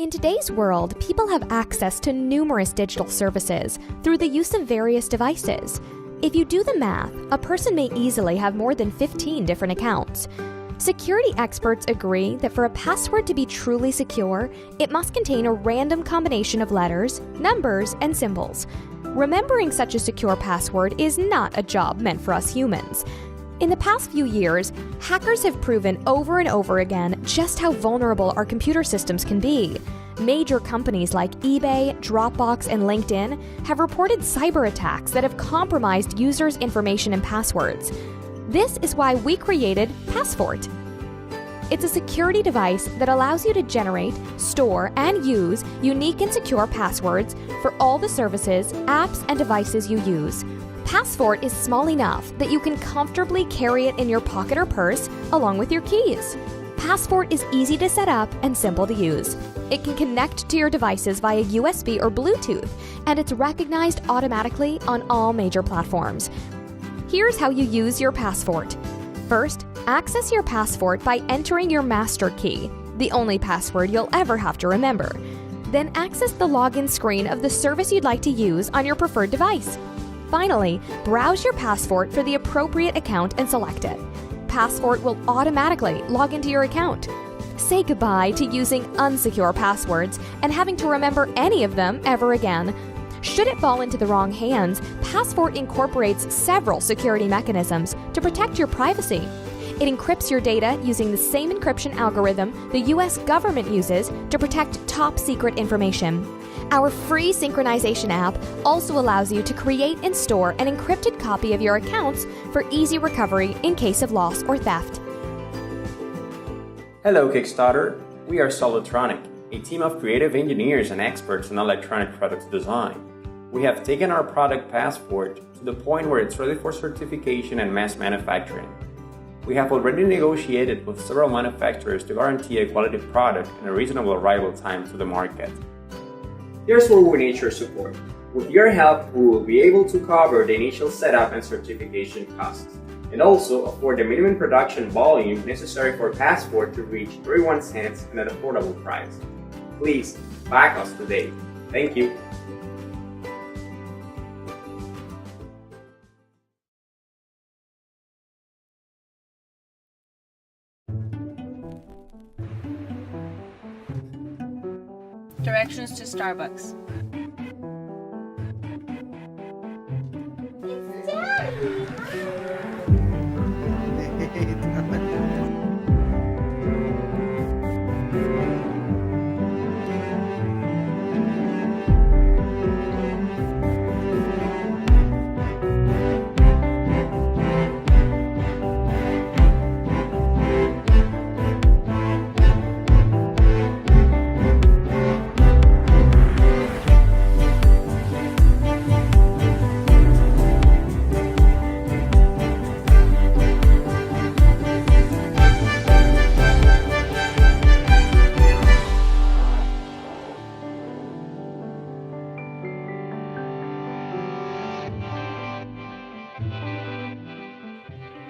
In today's world, people have access to numerous digital services through the use of various devices. If you do the math, a person may easily have more than 15 different accounts. Security experts agree that for a password to be truly secure, it must contain a random combination of letters, numbers, and symbols. Remembering such a secure password is not a job meant for us humans. In the past few years, hackers have proven over and over again just how vulnerable our computer systems can be. Major companies like eBay, Dropbox, and LinkedIn have reported cyber attacks that have compromised users' information and passwords. This is why we created Passfort. It's a security device that allows you to generate, store, and use unique and secure passwords for all the services, apps, and devices you use. Passfort is small enough that you can comfortably carry it in your pocket or purse along with your keys. Passfort is easy to set up and simple to use. It can connect to your devices via USB or Bluetooth, and it's recognized automatically on all major platforms. Here's how you use your Passfort. First, access your Passfort by entering your master key, the only password you'll ever have to remember. Then access the login screen of the service you'd like to use on your preferred device. Finally, browse your Passfort for the appropriate account and select it. Passfort will automatically log into your account. Say goodbye to using unsecure passwords and having to remember any of them ever again. Should it fall into the wrong hands, Passfort incorporates several security mechanisms to protect your privacy. It encrypts your data using the same encryption algorithm the US government uses to protect top-secret information. Our free synchronization app also allows you to create and store an encrypted copy of your accounts for easy recovery in case of loss or theft. Hello Kickstarter, we are Solartronic, a team of creative engineers and experts in electronic products design. We have taken our product Passfort to the point where it's ready for certification and mass manufacturing. We have already negotiated with several manufacturers to guarantee a quality product and a reasonable arrival time to the market. Here's where we need your support. With your help, we will be able to cover the initial setup and certification costs, and also afford the minimum production volume necessary for Passfort to reach 31 cents at an affordable price. Please, back us today. Thank you. Directions to Starbucks.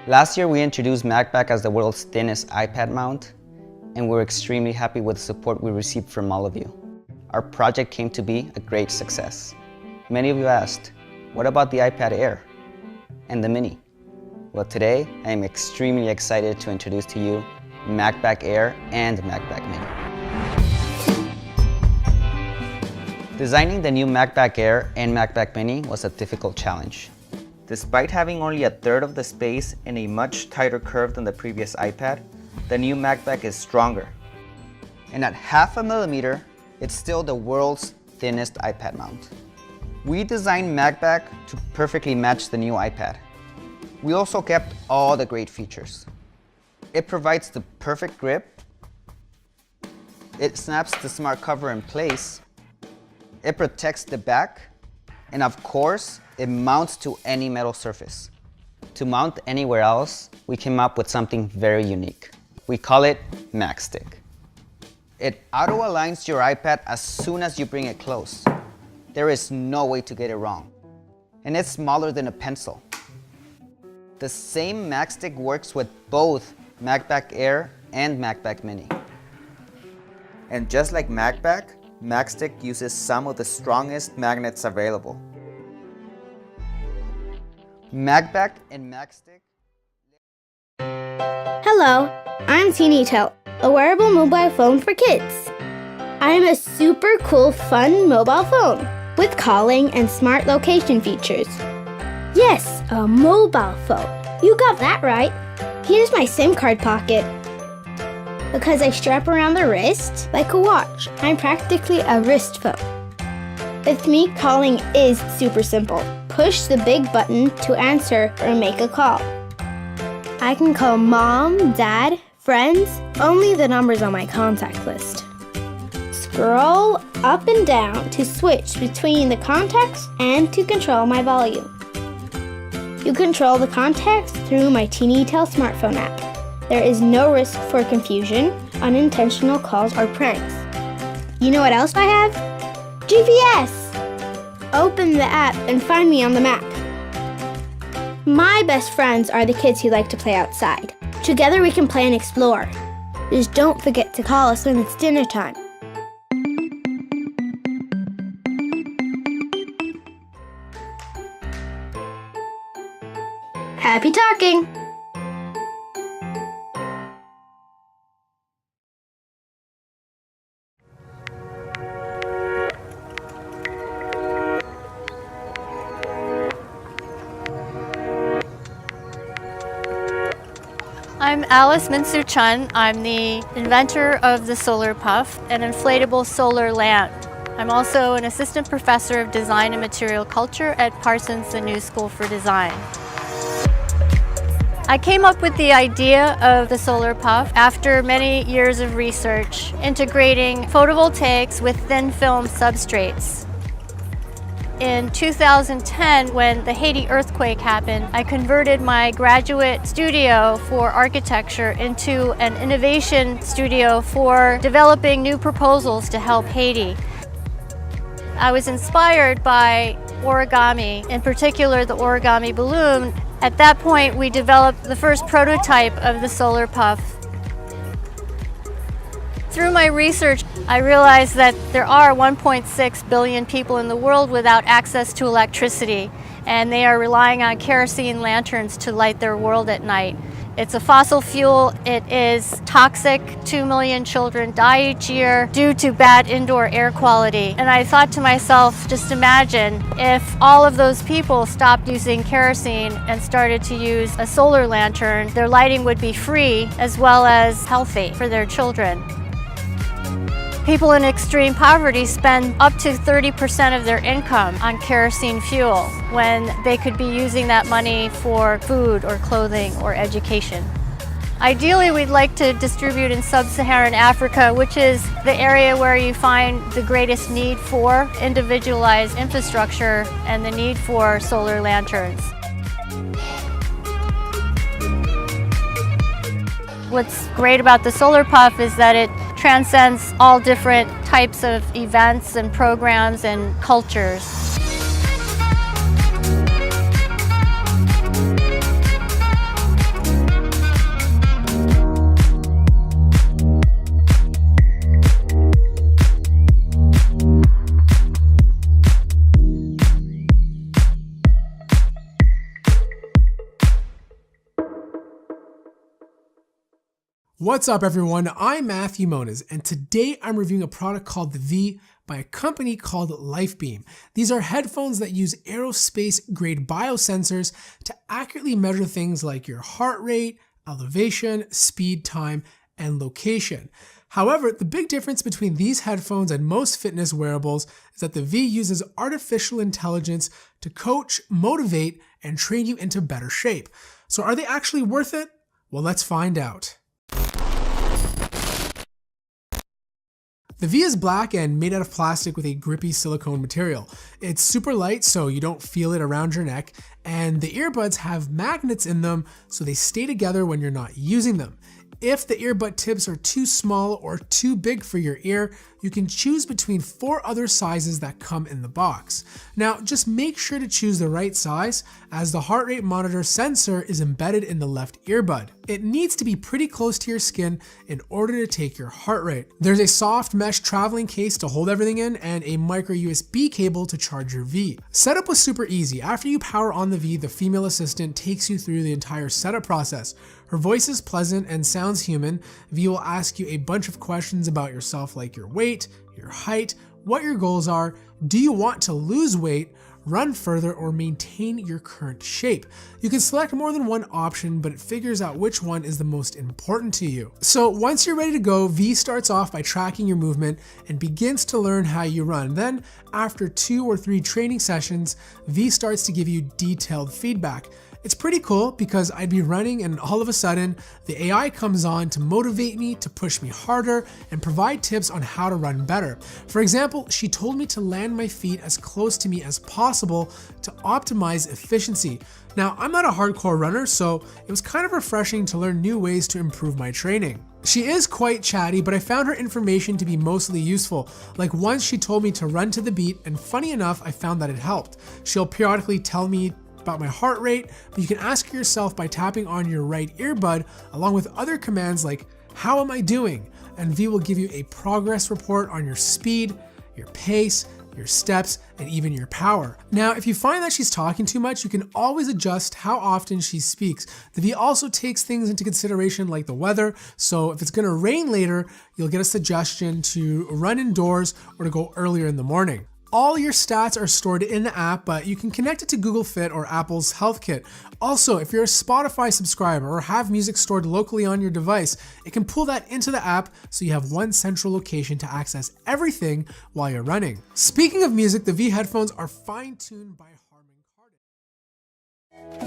Last year, we introduced MagBak as the world's thinnest iPad mount, and we're extremely happy with the support we received from all of you. Our project came to be a great success. Many of you asked, what about the iPad Air and the Mini? Well, today, I am extremely excited to introduce to you MagBak Air and MagBak Mini. Designing the new MagBak Air and MagBak Mini was a difficult challenge. Despite having only a third of the space and a much tighter curve than the previous iPad, the new MagBak is stronger. And at 0.5 millimeter, it's still the world's thinnest iPad mount. We designed MagBak to perfectly match the new iPad. We also kept all the great features. It provides the perfect grip. It snaps the smart cover in place. It protects the back. And of course, it mounts to any metal surface. To mount anywhere else, we came up with something very unique. We call it MagStick. It auto-aligns your iPad as soon as you bring it close. There is no way to get it wrong. And it's smaller than a pencil. The same MagStick works with both MagBak Air and MagBak Mini. And just like MagBak, MagStick uses some of the strongest magnets available. MagBak and MagStick. Hello, I'm Tinitell, a wearable mobile phone for kids. I'm a super cool, fun mobile phone with calling and smart location features. Yes, a mobile phone. You got that right. Here's my SIM card pocket. Because I strap around the wrist like a watch, I'm practically a wrist phone. With me, calling is super simple. Push the big button to answer or make a call. I can call mom, dad, friends, only the numbers on my contact list. Scroll up and down to switch between the contacts and to control my volume. You control the contacts through my Tinitell smartphone app. There is no risk for confusion, unintentional calls, or pranks. You know what else I have? GPS! Open the app and find me on the map. My best friends are the kids who like to play outside. Together we can play and explore. Just don't forget to call us when it's dinner time. Happy talking! I'm Alice Minsu Chun. I'm the inventor of the Solarpuff, an inflatable solar lamp. I'm also an assistant professor of design and material culture at Parsons, the New School for Design. I came up with the idea of the Solarpuff after many years of research, integrating photovoltaics with thin film substrates. In 2010, when the Haiti earthquake happened, I converted my graduate studio for architecture into an innovation studio for developing new proposals to help Haiti. I was inspired by origami, in particular the origami balloon. At that point, we developed the first prototype of the Solarpuff. Through my research, I realized that there are 1.6 billion people in the world without access to electricity, and they are relying on kerosene lanterns to light their world at night. It's a fossil fuel, it is toxic, 2 million children die each year due to bad indoor air quality. And I thought to myself, just imagine if all of those people stopped using kerosene and started to use a solar lantern, their lighting would be free as well as healthy for their children. People in extreme poverty spend up to 30% of their income on kerosene fuel when they could be using that money for food or clothing or education. Ideally, we'd like to distribute in sub-Saharan Africa, which is the area where you find the greatest need for individualized infrastructure and the need for solar lanterns. What's great about the Solarpuff is that it transcends all different types of events and programs and cultures. What's up everyone, I'm Matthew Moniz, and today I'm reviewing a product called the V by a company called LifeBeam. These are headphones that use aerospace grade biosensors to accurately measure things like your heart rate, elevation, speed, time, and location. However, the big difference between these headphones and most fitness wearables is that the V uses artificial intelligence to coach, motivate, and train you into better shape. So are they actually worth it? Well, let's find out. The V is black and made out of plastic with a grippy silicone material. It's super light so you don't feel it around your neck, and the earbuds have magnets in them so they stay together when you're not using them. If the earbud tips are too small or too big for your ear, you can choose between 4 other sizes that come in the box. Now, just make sure to choose the right size, as the heart rate monitor sensor is embedded in the left earbud. It needs to be pretty close to your skin in order to take your heart rate. There's a soft mesh traveling case to hold everything in and a micro USB cable to charge your V. Setup was super easy. After you power on the V, the female assistant takes you through the entire setup process. Her voice is pleasant and sounds human. V will ask you a bunch of questions about yourself, like your weight, your height, what your goals are, do you want to lose weight, run further, or maintain your current shape. You can select more than one option, but it figures out which one is the most important to you. So once you're ready to go, V starts off by tracking your movement and begins to learn how you run. Then, after 2 or 3 training sessions, V starts to give you detailed feedback. It's pretty cool because I'd be running and all of a sudden, the AI comes on to motivate me, to push me harder, and provide tips on how to run better. For example, she told me to land my feet as close to me as possible to optimize efficiency. Now, I'm not a hardcore runner, so it was kind of refreshing to learn new ways to improve my training. She is quite chatty, but I found her information to be mostly useful. Like once she told me to run to the beat, and funny enough, I found that it helped. She'll periodically tell me about my heart rate, but you can ask yourself by tapping on your right earbud along with other commands like, how am I doing? And V will give you a progress report on your speed, your pace, your steps, and even your power. Now, if you find that she's talking too much, you can always adjust how often she speaks. The V also takes things into consideration like the weather, so if it's gonna rain later, you'll get a suggestion to run indoors or to go earlier in the morning. All your stats are stored in the app, but you can connect it to Google Fit or Apple's Health Kit. Also, if you're a Spotify subscriber or have music stored locally on your device, it can pull that into the app so you have one central location to access everything while you're running. Speaking of music, the V headphones are fine-tuned by Harman Kardon.